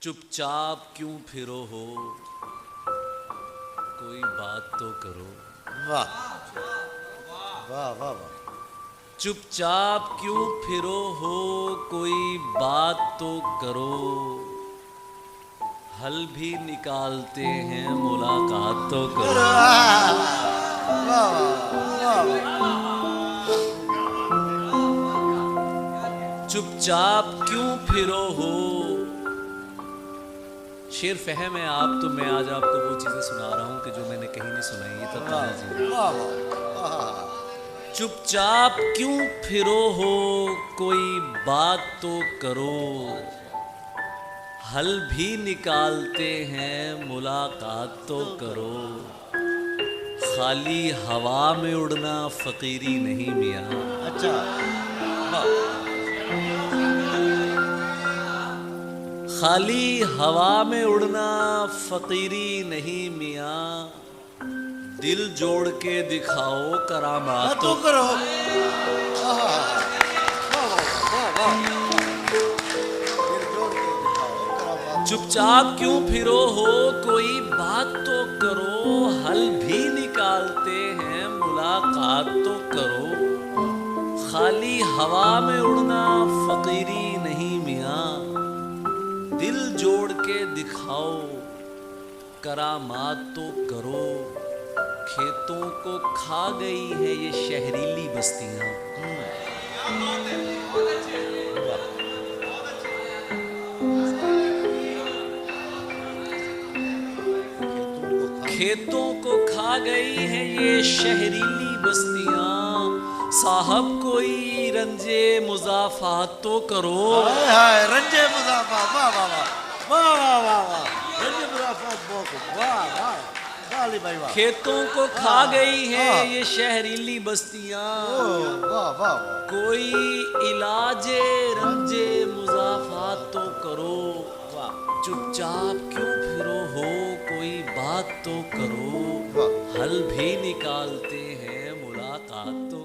चुपचाप क्यों फिरो हो, कोई बात तो करो। वाह वाह वाह वाह। चुपचाप क्यों फिरो हो, कोई बात तो करो। हल भी निकालते हैं, मुलाकात तो करो। वाह वाह वाह। चुपचाप क्यों फिरो हो। शेर फहम है आप तो मैं आज आपको वो चीजें सुना रहा हूं कि जो मैंने कहीं नहीं सुनाई। ये तब तक जी। वाह वाह। चुपचाप क्यों फिरो हो, कोई बात तो करो। हल भी निकालते हैं, मुलाकात तो करो। खाली हवा में उड़ना फकीरी नहीं मियाँ। अच्छा वाह। खाली हवा में उड़ना फकीरी नहीं मियाँ। दिल जोड़ के दिखाओ करामात तो करो। वाह वाह वाह। चुपचाप क्यों फिरो हो, कोई बात तो करो। हल भी निकालते हैं, मुलाकात तो करो। खाली हवा में उड़ना फकीरी नहीं मियाँ। दिल जोड़ के दिखाओ करामात तो करो। खेतों को खा गई है ये शहरीली बस्तियां। खेतों को खा गई है ये शहरीली बस्तियां। साहब कोई रंजे मुजाफात तो करो। हाय हाय रंजे मुजाफात। वाह वाह वाह वाह वाह वाह वाह। रंजे मुजाफात बहुत वाह वाह। भाई वाह। खेतों को खा गई है ये शहरीली बस्तियां। वाह वाह। कोई इलाजे रंजे मुजाफात तो करो। चुपचाप क्यों फिरो हो, कोई बात तो करो। हल भी निकालते हैं, मुलाकात तो